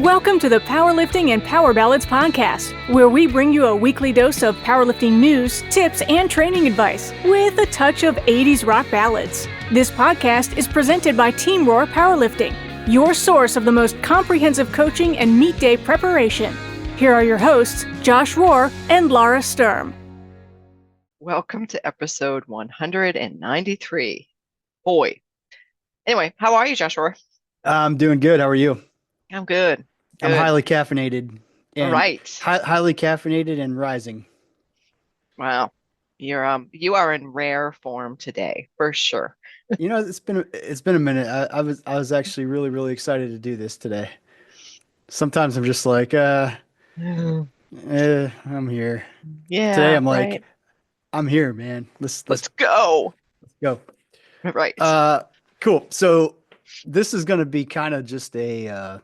Welcome to the Powerlifting and Power Ballads podcast, where we bring you a weekly dose of powerlifting news, tips, and training advice with a touch of 80s rock ballads. This podcast is presented by Team Roar Powerlifting, your source of the most comprehensive coaching and meet day preparation. Here are your hosts, Josh Rohr and Lara Sturm. Welcome to episode 193. Boy. Anyway, how are you, Josh Rohr? I'm doing good. How are you? I'm good. I'm highly caffeinated. Right. Highly caffeinated and rising. Wow. You are in rare form today, for sure. You know, it's been a minute. I was actually really excited to do this today. Sometimes I'm just like, I'm here. Yeah. Today I'm right. like, I'm here, man. Let's go. Let's go. Right. Cool. So this is going to be kind of just a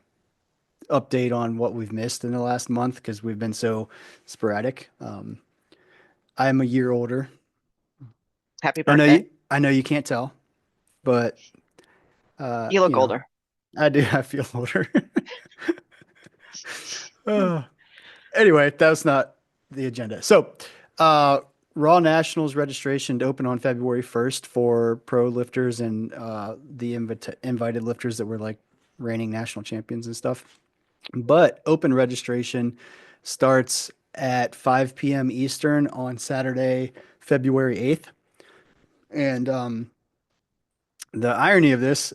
update on what we've missed in the last month because we've been so sporadic. I am a year older. Happy birthday. I know you can't tell, but you look older. I do. I feel older. Anyway, that's not the agenda. So, Raw Nationals registration to open on February 1st for pro lifters and the invited lifters that were like reigning national champions and stuff. But open registration starts at 5 p.m. Eastern on Saturday, February 8th. And the irony of this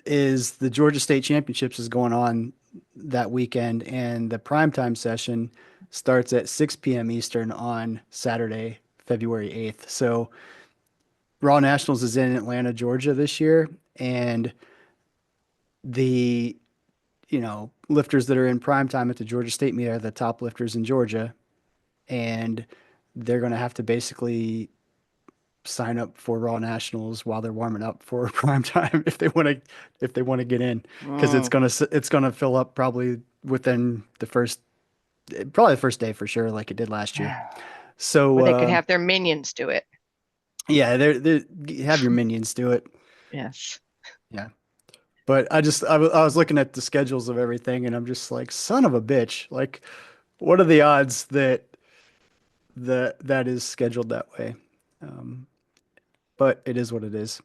is the Georgia State Championships is going on that weekend, and the primetime session starts at 6 p.m. Eastern on Saturday, February 8th. So Raw Nationals is in Atlanta, Georgia this year, and the lifters that are in primetime at the Georgia State meet are the top lifters in Georgia, and they're going to have to basically sign up for Raw Nationals while they're warming up for prime time if they want to get in, because it's gonna fill up probably within the first day for sure, like it did last year. So they could have their minions do it. Yeah, they have your minions do it. Yes. Yeah. But I was looking at the schedules of everything, and I'm just like, son of a bitch. Like, what are the odds that is scheduled that way? But it is what it is.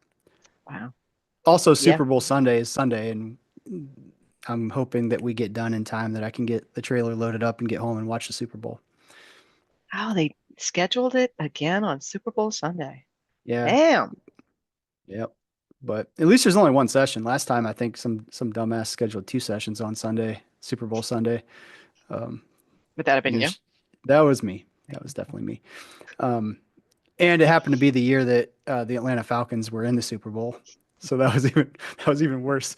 Wow. Also, Super Bowl Sunday is Sunday, and I'm hoping that we get done in time that I can get the trailer loaded up and get home and watch the Super Bowl. Oh, they scheduled it again on Super Bowl Sunday. Yeah. Damn. Yep. But at least there's only one session. Last time, I think some dumbass scheduled two sessions on Sunday, Super Bowl Sunday. Would that have been you? That was me. That was definitely me. And it happened to be the year that the Atlanta Falcons were in the Super Bowl, so that was even worse.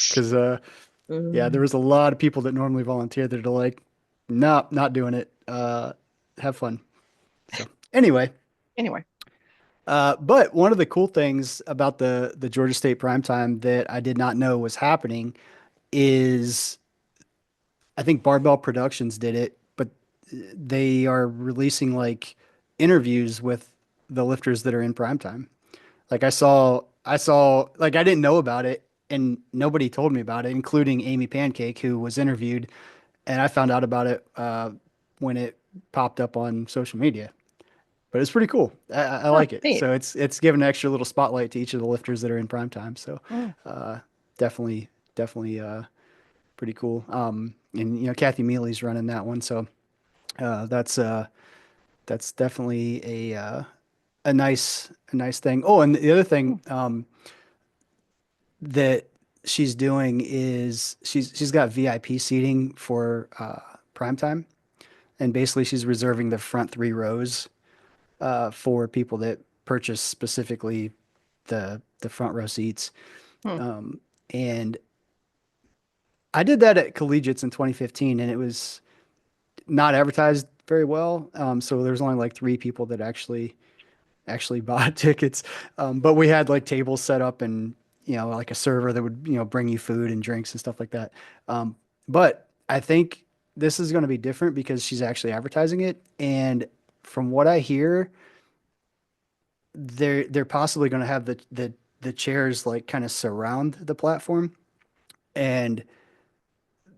Because there was a lot of people that normally volunteer that are like, no, not doing it. Have fun. So anyway. But one of the cool things about the Georgia State Primetime that I did not know was happening is, I think Barbell Productions did it, but they are releasing like interviews with the lifters that are in primetime. Like I saw, like I didn't know about it, and nobody told me about it, including Amy Pancake, who was interviewed, and I found out about it when it popped up on social media. But it's pretty cool. I like it. Neat. So it's given an extra little spotlight to each of the lifters that are in primetime. So definitely pretty cool. And Kathy Mealy's running that one, so that's definitely a nice thing. Oh, and the other thing that she's doing is she's got VIP seating for primetime, and basically she's reserving the front 3 rows for people that purchase specifically the front row seats. And I did that at Collegiates in 2015, and it was not advertised very well. So there's only like 3 people that actually bought tickets. But we had like tables set up, and like a server that would bring you food and drinks and stuff like that. But I think this is going to be different because she's actually advertising it, and from what I hear, they're possibly going to have the chairs like kind of surround the platform, and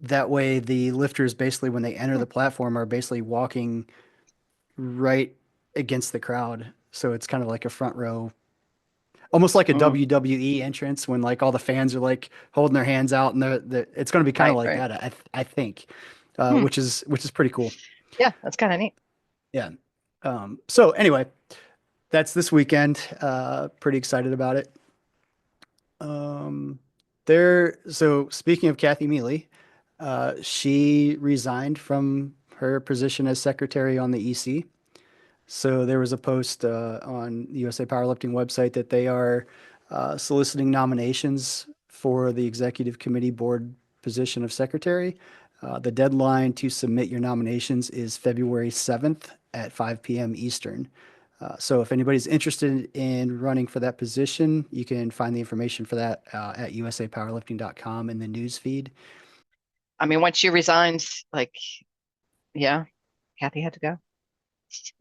that way the lifters basically when they enter Hmm. the platform are basically walking right against the crowd. So it's kind of like a front row, almost like a Mm. WWE entrance when like all the fans are like holding their hands out and it's going to be kind of Right, like right. that, I think, Hmm. which is pretty cool. Yeah, that's kind of neat. Yeah. So anyway, that's this weekend. Pretty excited about it. Um, so speaking of Kathy Mealy, she resigned from her position as secretary on the EC. So there was a post on the USA Powerlifting website that they are soliciting nominations for the executive committee board position of secretary. The deadline to submit your nominations is February 7th at 5 p.m. Eastern. So if anybody's interested in running for that position, you can find the information for that at usapowerlifting.com in the news feed. I mean, once she resigns, like, yeah, Kathy had to go.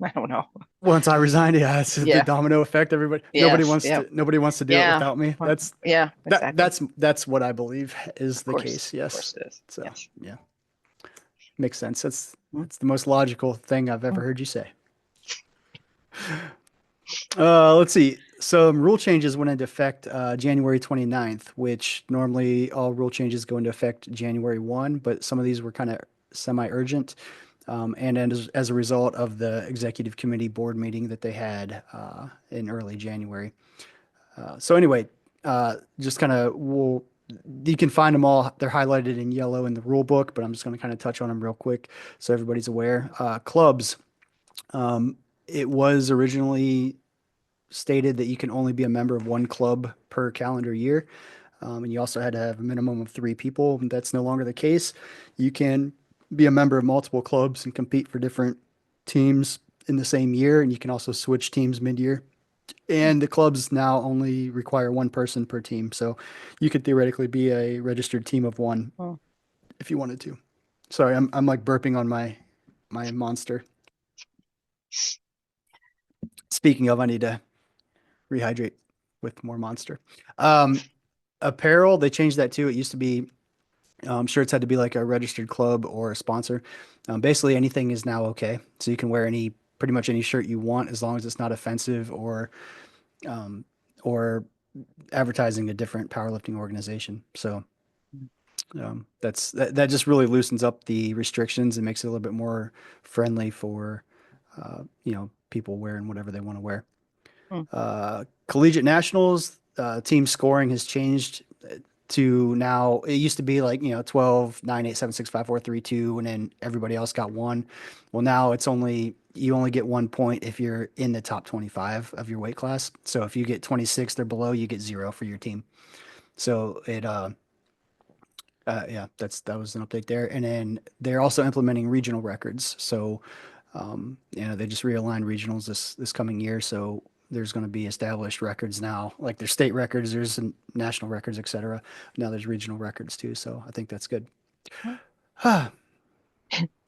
I don't know. Once I resigned, yeah, it's the Yeah. domino effect. Everybody, Yes. Yeah. nobody wants to do it Yeah. without me. Well, yeah, exactly. That's what I believe is Of the course. case. Of Yes. course it is. So Yes. yeah, makes sense. Mm, That's the most logical thing I've ever mm. heard you say. Let's see. Some rule changes went into effect January 29th, which normally all rule changes go into effect January 1, but some of these were kind of semi-urgent. And as a result of the executive committee board meeting that they had in early January. So anyway, just kind of you can find them all. They're highlighted in yellow in the rule book, but I'm just going to kind of touch on them real quick so everybody's aware. Clubs. Um, it was originally stated that you can only be a member of one club per calendar year. And you also had to have a minimum of 3 people. That's no longer the case. You can be a member of multiple clubs and compete for different teams in the same year. And you can also switch teams mid-year. And the clubs now only require one person per team. So you could theoretically be a registered team of one Mm. if you wanted to. Sorry, I'm like burping on my monster. Speaking of, I need to rehydrate with more monster. Um, Apparel, they changed that too. It used to be shirts had to be like a registered club or a sponsor. Basically, anything is now okay. So you can wear pretty much any shirt you want as long as it's not offensive um, or advertising a different powerlifting organization. So that just really loosens up the restrictions and makes it a little bit more friendly for people wearing whatever they want to wear. Mm. Collegiate nationals, team scoring has changed to now, it used to be like, 12, 9, 8, 7, 6, 5, 4, 3, 2, and then everybody else got one. Well, now you only get 1 point if you're in the top 25 of your weight class. So if you get 26 or below, you get 0 for your team. So yeah, that was an update there. And then they're also implementing regional records. So, they just realigned regionals this coming year. So there's going to be established records now, like there's state records, there's some national records, etc. Now there's regional records too. So I think that's good. Mm. All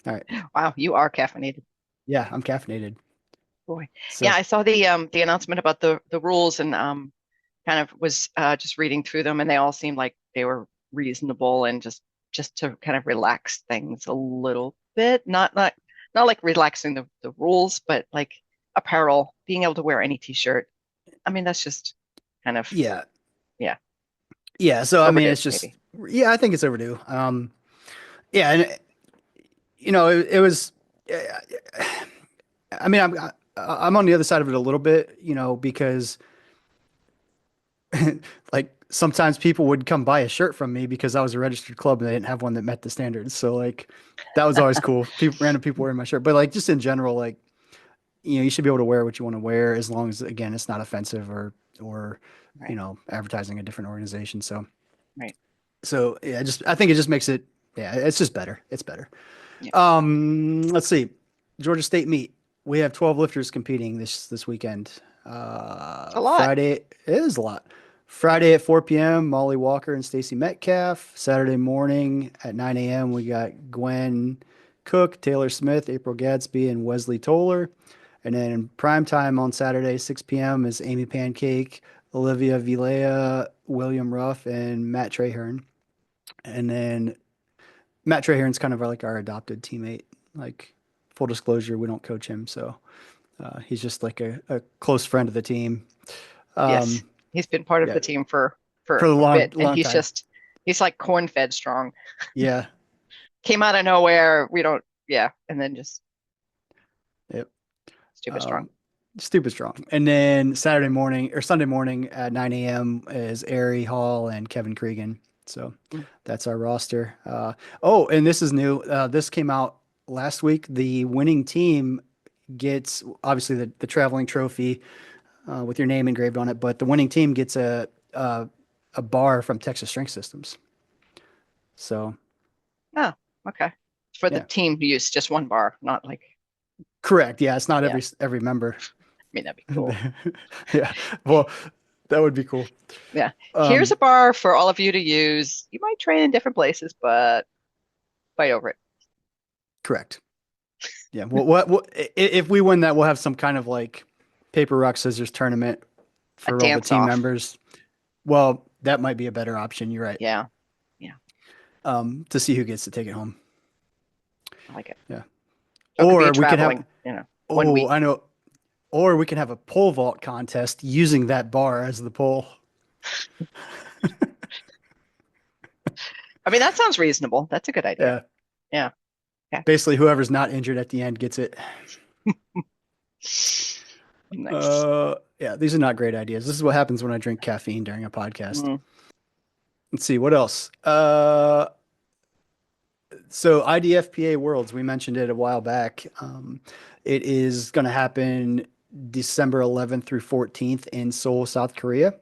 right. Wow, you are caffeinated. Yeah, I'm caffeinated. Boy. Yeah, So I saw the announcement about the rules and kind of was just reading through them and they all seemed like they were reasonable and just to kind of relax things a little bit. Not like relaxing the rules, but like apparel, being able to wear any t-shirt. I mean, that's just kind of yeah, yeah, yeah. So I mean, overdue it's just maybe. yeah, I think it's overdue. Yeah, and it was. I mean, I'm on the other side of it a little bit, because like sometimes people would come buy a shirt from me because I was a registered club and they didn't have one that met the standards. So like that was always cool. Random people wearing my shirt, but like just in general, like you should be able to wear what you want to wear as long as again it's not offensive or Right, advertising a different organization. right. So yeah, I think it just makes it yeah, it's just better. It's better. Yeah. Let's see. Georgia State Meet. We have 12 lifters competing this weekend. It's a lot. Friday it is a lot. Friday at 4 p.m. Molly Walker and Stacy Metcalf. Saturday morning at 9 a.m. we got Gwen Cook, Taylor Smith, April Gadsby, and Wesley Toller. And then in prime time on Saturday, 6 p.m. is Amy Pancake, Olivia Vilea, William Ruff, and Matt Trahern. And then Matt Traharen's kind of like our adopted teammate. Like, full disclosure, we don't coach him, so he's just like a close friend of the team. Yes, he's been part of Yeah, the team for for a a long bit, and long time. he's like corn-fed strong. Yeah. Came out of nowhere. We don't, yeah, and then just Yep. stupid strong. Um, Stupid strong. And then Saturday morning or Sunday morning at 9 a.m. is Ari Hall and Kevin Cregan. So Mm. that's our roster. Oh, and this is new. This came out last week. The winning team gets obviously the traveling trophy with your name engraved on it, but the winning team gets a bar from Texas Strength Systems. So Oh, okay. For the yeah, team use, just one bar, not like, correct. Yeah, it's not yeah. every member. I mean, that'd be cool. Yeah, well, that would be cool. Yeah. Here's Um, a bar for all of you to use. You might train in different places, but fight over it. Correct. Yeah. Well, if we win that, we'll have some kind of like paper rock scissors tournament A for all the dance team off. members. Well, that might be a better option. You're right. Yeah. Yeah. To see who gets to take it home. I like it. Yeah. So it could be a Or we can have. traveling, 1 week. I know. Or we can have a pole vault contest using that bar as the pole. I mean, that sounds reasonable. That's a good idea. Yeah. Yeah. Okay. Basically, whoever's not injured at the end gets it. Nice. Yeah, these are not great ideas. This is what happens when I drink caffeine during a podcast. Mm. Let's see what else. So IDFPA Worlds, we mentioned it a while back. It is going to happen December 11th through 14th in Seoul, South Korea.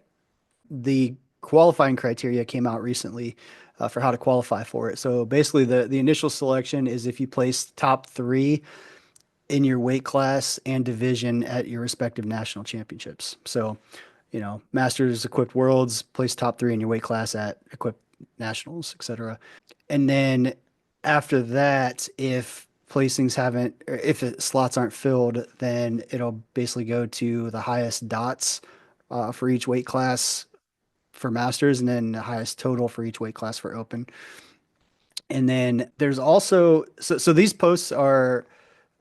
The qualifying criteria came out recently for how to qualify for it. So basically, the initial selection is if you place top three in your weight class and division at your respective national championships. So, Masters, Equipped Worlds, place top three in your weight class at Equipped Nationals, etc. And then after that, if placings haven't, or if slots aren't filled, then it'll basically go to the highest dots for each weight class for Masters, and then the highest total for each weight class for Open. And then there's also so these posts are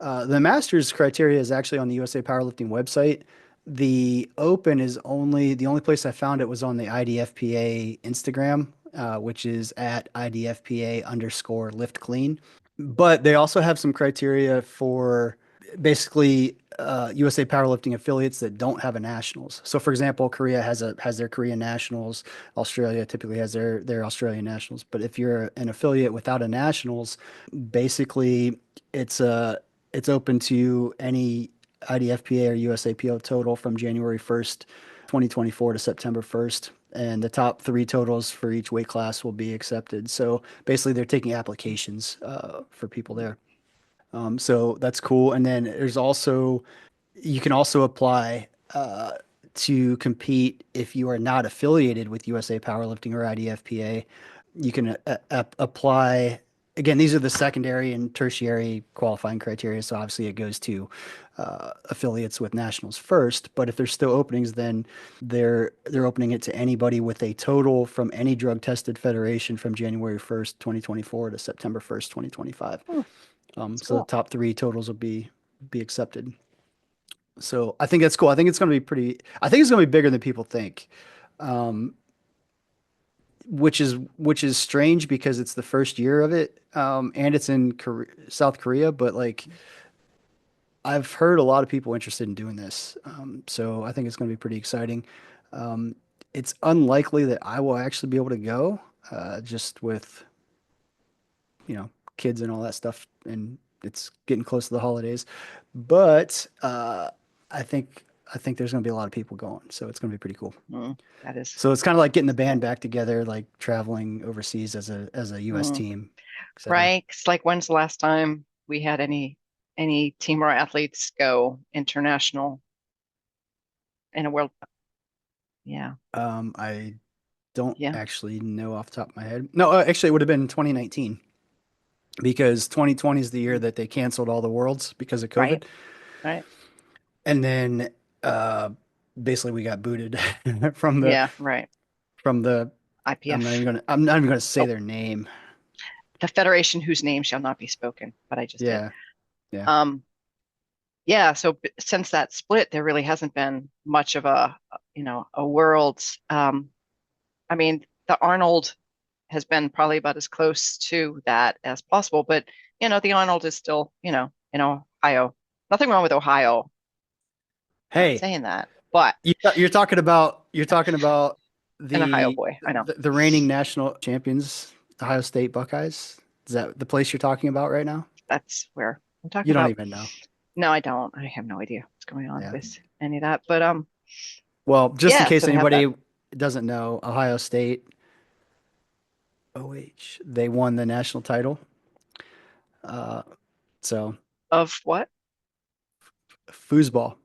the Masters criteria is actually on the USA Powerlifting website. The Open is the only place I found it was on the IDFPA Instagram, which is at IDFPA_lift clean. But they also have some criteria for basically USA Powerlifting affiliates that don't have a nationals. So, for example, Korea has their Korean nationals. Australia typically has their Australian nationals. But if you're an affiliate without a nationals, basically it's it's open to any IDFPA or USAPO total from January 1st, 2024 to September 1st. And the top three totals for each weight class will be accepted. So basically, they're taking applications for people there. So that's cool. And then you can also apply to compete if you are not affiliated with USA Powerlifting or IDFPA. You can apply. Again, these are the secondary and tertiary qualifying criteria. So obviously, it goes to affiliates with nationals first. But if there's still openings, then they're opening it to anybody with a total from any drug tested federation from January 1st, 2024 to September 1st, 2025. Hmm, that's So the cool. top three totals will be accepted. So I think that's cool. I think it's going to be pretty. I think it's going to be bigger than people think, um, which is strange because it's the first year of it, and it's in South Korea. But like I've heard a lot of people interested in doing this, so I think it's going to be pretty exciting. Um, it's unlikely that I will actually be able to go, just with kids and all that stuff, and it's getting close to the holidays. But I think I think there's going to be a lot of people going, so it's going to be pretty cool. Mm, that is So it's kind of like getting the band back together, like traveling overseas as a U.S. mm, team, etc. right. 'Cause like when's the last time we had any team or athletes go international in a world? Yeah. I don't Yeah. actually know off the top of my head. No, actually, it would have been 2019 because 2020 is the year Mm, that they canceled all the worlds because of right. COVID, Right. and then uh, basically we got booted from the Yeah. Right. from the. IPF. I'm not even gonna say Oh, their name. the federation whose name shall not be spoken, but I just did. Yeah. Yeah. Yeah. So since that split, there really hasn't been much of a world's. I mean, the Arnold has been probably about as close to that as possible, but the Arnold is still, in Ohio. Nothing wrong with Ohio. Not Hey, saying that, but you're talking about an Ohio the boy, I know. the reigning national champions, Ohio State Buckeyes. Is that the place you're talking about right now? That's where I'm talking You don't about. even know. No, I don't. I have no idea what's going on Yeah. with any of that. But Well, just in yeah, case so to have that. anybody doesn't know, Ohio State OH, they won the national title. Uh, so Of what? foosball,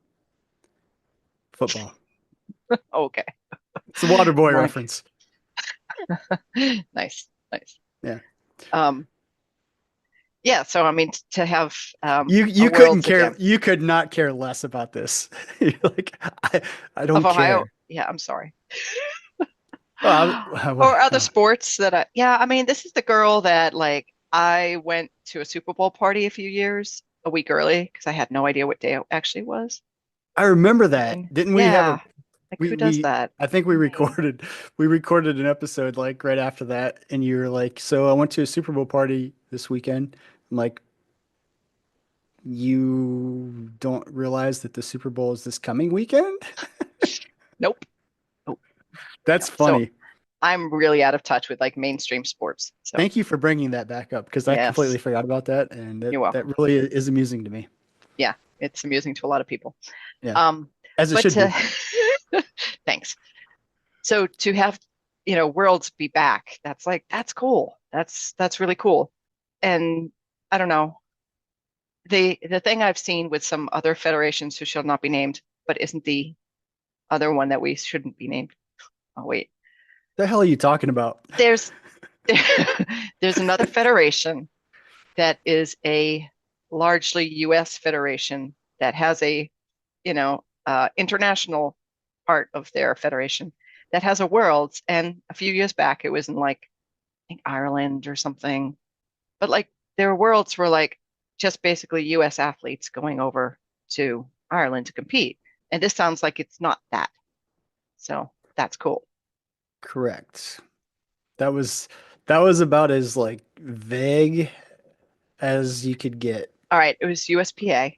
football. Okay. It's a water boy I'm like, reference. nice, nice. Yeah. Um, yeah, so I mean to have a You couldn't Worlds care. again You could not care less about this. You're like, I of don't Ohio. care. Yeah, I'm sorry. Well, Or other sports that yeah, I mean, this is the girl that like I went to a Super Bowl party a week early because I had no idea what day it actually was. I remember that. And Didn't we have a yeah, like who does that? I think we recorded an episode like right after that, and you were like, so I went to a Super Bowl party this weekend. I'm like, you don't realize that the Super Bowl is this coming weekend? Nope. Nope. That's Yeah. So funny. I'm really out of touch with like mainstream sports. So Thank you for bringing that back up because I completely yes, forgot about that, and you're that welcome. really is amusing to me. Yeah, it's amusing to a lot of people. Yeah, Um, as it but should be. thanks. So to have, Worlds be back, that's cool. That's really cool. And I don't know, the thing I've seen with some other federations who shall not be named, but isn't the other one that we shouldn't be named. Oh wait, The hell are you talking about? there's there's another federation that is a largely U.S. federation that has a, international part of their federation that has a Worlds. And a few years back, it was in like, I think Ireland or something. But like their Worlds were like just basically U.S. athletes going over to Ireland to compete. And this sounds like it's not that. So that's cool. Correct. That was that was about as like vague as you could get. All right, it was USPA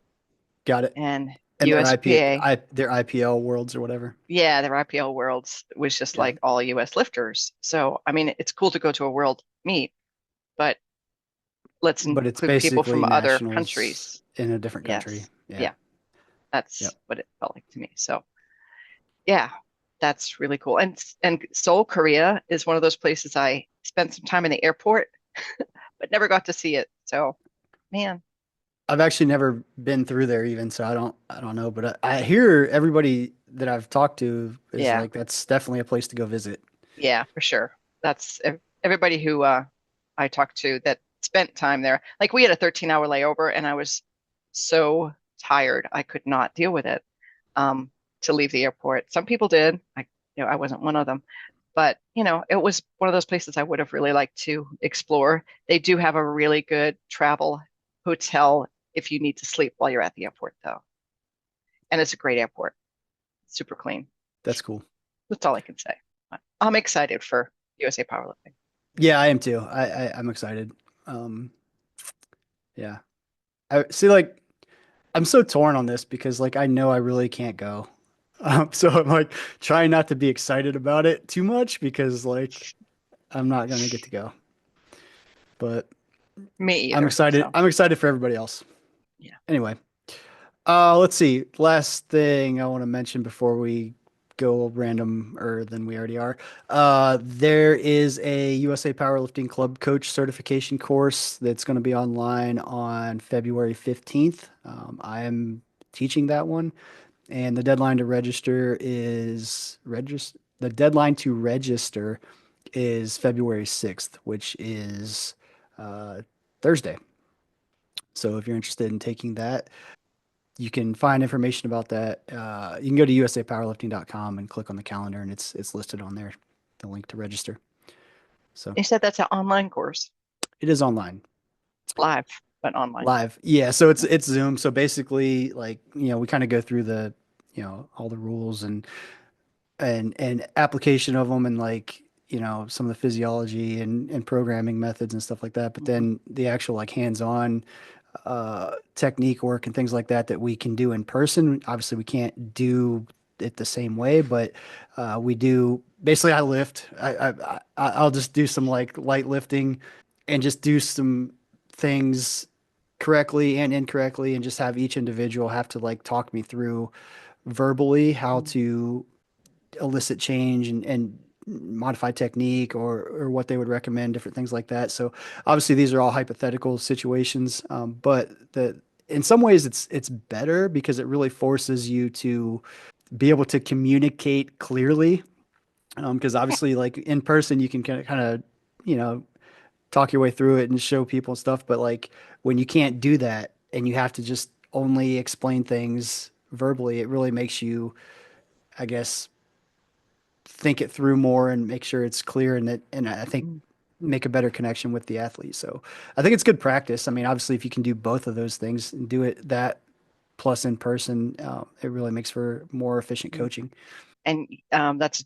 Got it. and And USPA. their IPL worlds or whatever. Yeah, their IPL Worlds was just Yeah. like all US lifters. So, I mean, it's cool to go to a world meet, but let's But it's include people basically from other nationals countries. in a different country. Yes. Yeah. Yeah, that's Yep. what it felt like to me. So, yeah, that's really cool. And Seoul, Korea is one of those places I spent some time in the airport, but never got to see it. So, man, I've actually never been through there even, so I don't know, but I hear everybody that I've talked to is yeah, like that's definitely a place to go visit. yeah, for sure. That's everybody who I talked to that spent time there. Like we had a 13-hour layover and I was so tired I could not deal with it to leave the airport. Some people did. I wasn't one of them. But, it was one of those places I would have really liked to explore. They do have a really good travel hotel if you need to sleep while you're at the airport, though. And it's a great airport. Super clean. That's cool. That's all I can say. I'm excited for USA Powerlifting. Yeah, I am too. I'm excited. Um, yeah. I see like I'm so torn on this because like I know I really can't go. So I'm like trying not to be excited about it too much because like I'm not gonna get to go. But Me either. So, I'm excited for everybody else. yeah. Anyway, let's see. Last thing I want to mention before we go randomer than we already are. There is a USA Powerlifting Club Coach certification course that's going to be online on February 15th. I am teaching that one, and the deadline to register is February 6th, which is Thursday. So if you're interested in taking that, you can find information about that. You can go to usapowerlifting.com and click on the calendar, and it's listed on there, the link to register. So You said that's an online course. It is online. Live, but online. Live. Yeah, so it's Zoom. So basically, like, we kind of go through the, all the rules and application of them, and like, some of the physiology and programming methods and stuff like that. But Mhm. then the actual like hands-on technique work and things like that that we can do in person. Obviously, we can't do it the same way, but we do. Basically, I lift. I'll just do some like light lifting and just do some things correctly and incorrectly, and just have each individual have to like talk me through verbally how to elicit change and modify technique or what they would recommend, different things like that. So obviously these are all hypothetical situations, but the in some ways it's better because it really forces you to be able to communicate clearly. Because obviously, like in person, you can kind of, you know, talk your way through it and show people stuff. But like when you can't do that and you have to just only explain things verbally, it really makes you, I guess, think it through more and make sure it's clear, and I think Mm. make a better connection with the athlete. So I think it's good practice. I mean, obviously, if you can do both of those things and do it that plus in person, it really makes for more efficient Mm. coaching. And that's a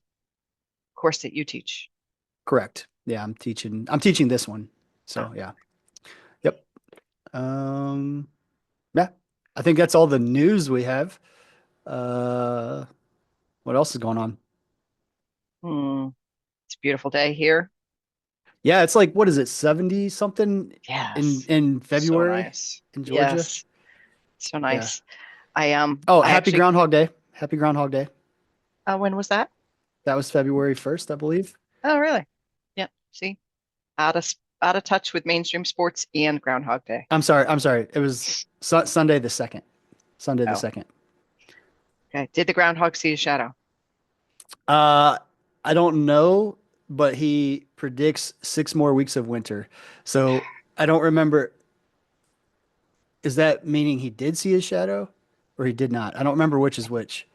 course that you teach. Correct. Yeah, I'm teaching this one. Ah, So yeah. Yep. Um, yeah. I think that's all the news we have. Uh, what else is going on? hmm. It's a beautiful day here. Yeah, it's like what is it, 70 something in Yes. So February nice. in Georgia? Yes. So Yeah. nice. Oh, I happy actually Groundhog Day. Happy Groundhog Day. when was that? That was February 1st, I believe. Oh, really? Yeah. See, out of touch with mainstream sports and Groundhog Day. I'm sorry. I'm sorry. It was Sunday the 2nd. Sunday the Oh, 2nd. okay. Did the groundhog see a shadow? Uh, I don't know, but he predicts 6 more weeks of winter. So I don't remember. Is that meaning he did see his shadow or he did not? I don't remember which is which.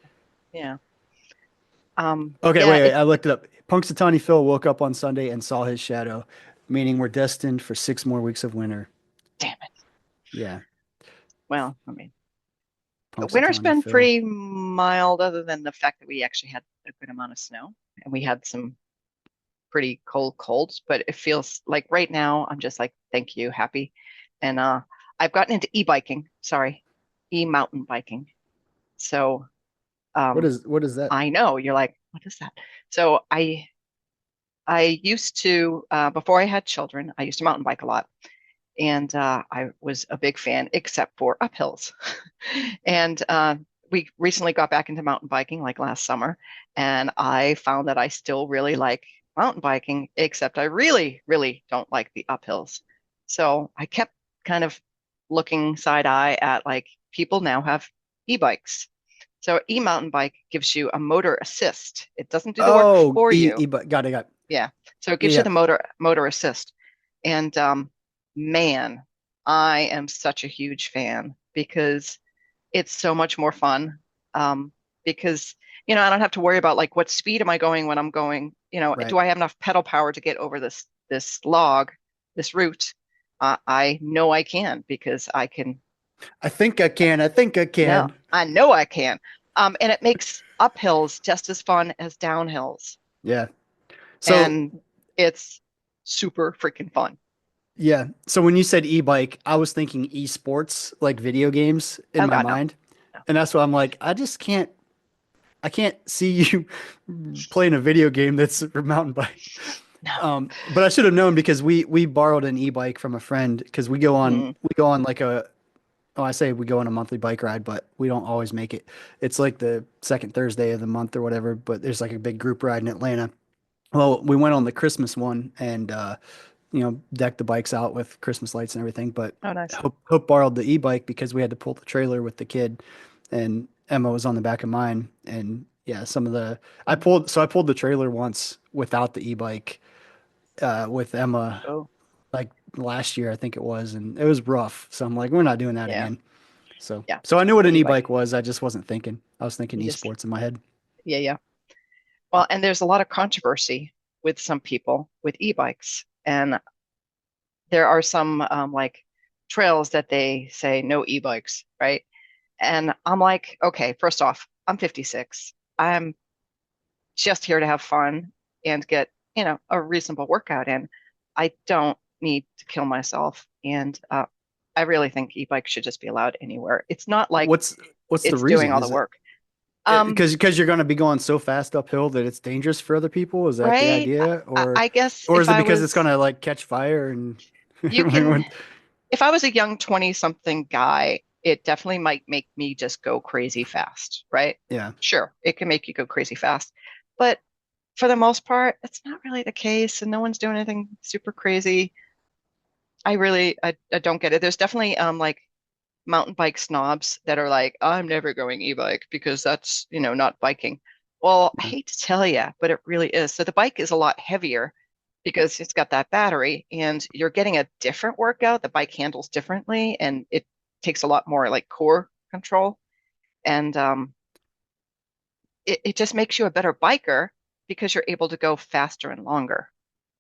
Yeah. Okay, Yeah, wait. I looked it up. Punxsutawney Phil woke up on Sunday and saw his shadow, meaning we're destined for 6 more weeks of winter. damn it. Yeah, Well, I mean, winter's Punxsutawney been Phil. pretty mild other than the fact that we actually had a good amount of snow and we had some pretty cold colds, but it feels like right now I'm just like, thank you, happy. And I've gotten into e-biking, sorry, e-mountain biking. So What um is what is that? I know you're like, what is that? So I used to before I had children, I used to mountain bike a lot. And I was a big fan, except for uphills. And we recently got back into mountain biking like last summer, and I found that I still really like mountain biking, except I really, really don't like the uphills. So I kept kind of looking side eye at like people now have e-bikes. So e-mountain bike gives you a motor assist. It doesn't do the work Oh, for you. got it. Yeah. So it Yeah, gives you yeah. the motor assist. And man, I am such a huge fan because it's so much more fun. Because I don't have to worry about like what speed am I going when I'm going, Right. do I have enough pedal power to get over this log, this route? I know I can because I can. I think I can. I think I No, can. I know I can. And it makes uphills just as fun as downhills. Yeah. So And it's super freaking fun. yeah. So when you said e-bike, I was thinking esports, like video games in Oh my God, no, mind. no, And that's why I'm like, I can't see you playing a video game that's a mountain bike. no. But I should have known because we borrowed an e-bike from a friend because Mm. we go on like I say we go on a monthly bike ride, but we don't always make it. It's like the second Thursday of the month or whatever, but there's like a big group ride in Atlanta. Well, we went on the Christmas one and decked the bikes out with Christmas lights and everything. But Oh, nice. Hope borrowed the e-bike because we had to pull the trailer with the kid, and Emma was on the back of mine. And yeah, Mm. I pulled the trailer once without the e-bike with Emma Oh, like last year, I think it was, and it was rough. So I'm like, we're not doing that yeah, again. So yeah. so I knew what The an e-bike. e-bike was. I just wasn't thinking. I was thinking You just, esports in my head. yeah, yeah. Well, and there's a lot of controversy with some people with e-bikes, and there are some like trails that they say no e-bikes, right? And I'm like, okay, first off, I'm 56. I'm just here to have fun and get, a reasonable workout in. I don't need to kill myself. And I really think e-bikes should just be allowed anywhere. It's not like What's the it's doing reason? all the Is it work. Um, because you're going to be going so fast uphill that it's dangerous for other people? Is that the right? idea, I guess or if is it I because it's going was, to like catch fire and you can, if I was a young 20 something guy, it definitely might make me just go crazy fast, right? yeah, Sure, it can make you go crazy fast. But for the most part, it's not really the case, and no one's doing anything super crazy. I don't get it. There's definitely like mountain bike snobs that are like, I'm never going e-bike because that's, not biking. Well, I yeah, hate to tell you, but it really is. So the bike is a lot heavier because it's got that battery and you're getting a different workout. The bike handles differently and it takes a lot more like core control. And it just makes you a better biker because you're able to go faster and longer.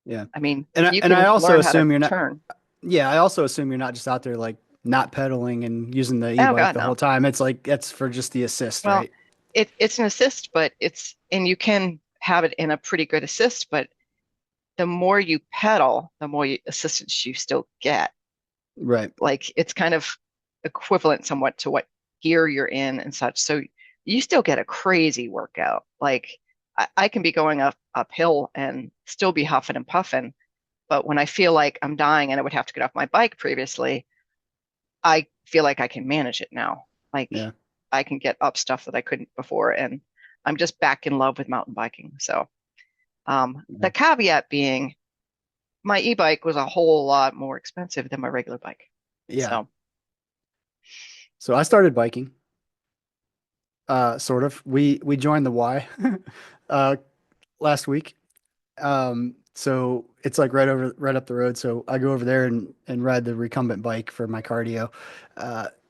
yeah. I mean, you And I can also learn how to assume you're not. turn. Yeah, I also assume you're not just out there like not pedaling and using the Oh e-bike God, the whole no. time. It's like that's for just the assist, Well, right? it's an assist, but and you can have it in a pretty good assist, but the more you pedal, the more assistance you still get. Right. Like it's kind of equivalent somewhat to what gear you're in and such. So you still get a crazy workout. Like I can be going uphill and still be huffing and puffing, but when I feel like I'm dying and I would have to get off my bike previously, I feel like I can manage it now. Like Yeah. I can get up stuff that I couldn't before, and I'm just back in love with mountain biking. So Yeah. the caveat being my e-bike was a whole lot more expensive than my regular bike. Yeah. So So I started biking. Sort of. We joined the Y uh last week. So it's like right up the road. So I go over there and ride the recumbent bike for my cardio.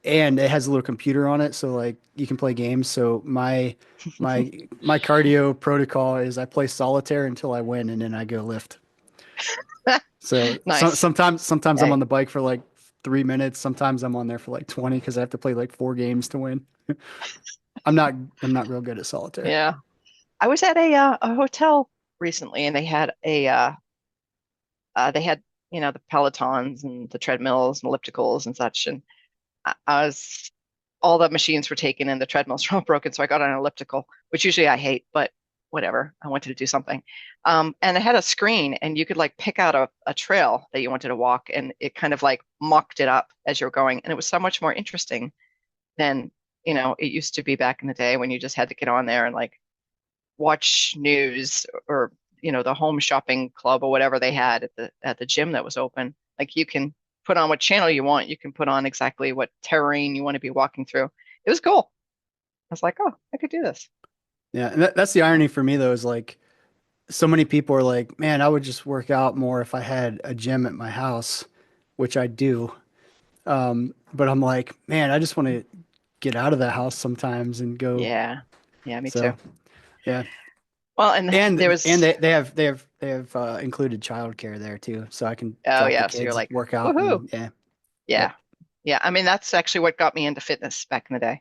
And it has a little computer on it, so like you can play games. So my cardio protocol is I play solitaire until I win, and then I go lift. So nice. sometimes I'm Yeah, on the bike for like 3 minutes. Sometimes I'm on there for like 20 because I have to play like 4 games to win. I'm not I'm not real good at solitaire. yeah. I was at a hotel recently, and they had the Pelotons and the treadmills and ellipticals and such, and I was all the machines were taken and the treadmills were all broken. So I got on an elliptical, which usually I hate, but whatever. I wanted to do something. And it had a screen and you could like pick out a trail that you wanted to walk and it kind of like mocked it up as you're going. And it was so much more interesting than, it used to be back in the day when you just had to get on there and like watch news or, the home shopping club or whatever they had at the gym that was open. Like you can put on what channel you want. You can put on exactly what terrain you want to be walking through. It was cool. I was like, oh, I could do this. Yeah, and that's the irony for me though, is like so many people are like, man, I would just work out more if I had a gym at my house, which I do. But I'm like, man, I just want to get out of the house sometimes and go. Yeah. Yeah, me too. So yeah, Well, and there and was, they have included childcare there too, so I can oh drop the yeah, so you're kids, like, work out, woohoo. and yeah, Yeah. yep, Yeah. I mean, that's actually what got me into fitness back in the day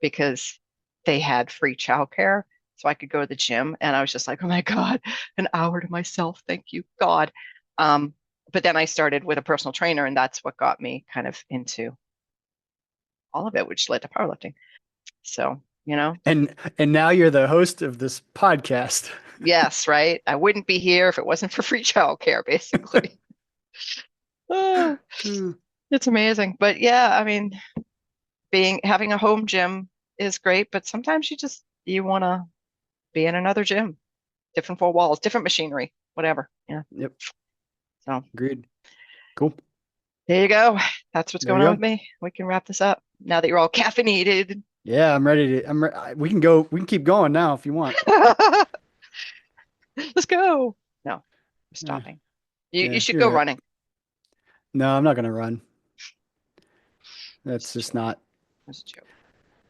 because they had free childcare. So I could go to the gym and I was just like, oh my God, an hour to myself. Thank you, God. Um, but then I started with a personal trainer and that's what got me kind of into all of it, which led to powerlifting. So, and now you're the host of this podcast. yes, right. I wouldn't be here if it wasn't for free childcare, basically. Ah, it's amazing. But yeah, I mean, having a home gym is great, but sometimes you want to be in another gym, different four walls, different machinery, whatever. Yeah. Yep, So agreed. Cool. there you go. That's what's There going you on with go. me. We can wrap this up now that you're all caffeinated. Yeah, I'm ready to. We can go. We can keep going now if you want. Let's go. No, I'm Yeah, stopping. You yeah, should you're go right. running. No, I'm not gonna run. That's Just a just joke. not. That's a joke.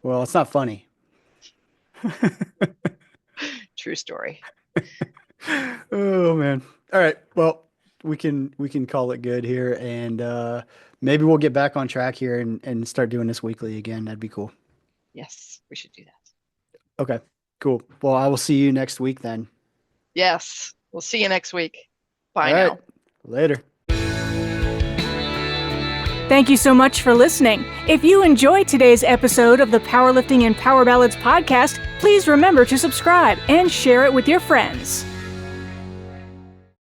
Well, it's not funny. True story. Oh man. All right. Well, we can call it good here, and maybe we'll get back on track here and start doing this weekly again. That'd be cool. Yes, we should do that. Okay, cool. Well, I will see you next week then. Yes, we'll see you next week. Bye All now. right. Later. Thank you so much for listening. If you enjoyed today's episode of the Powerlifting and Power Ballads podcast, please remember to subscribe and share it with your friends.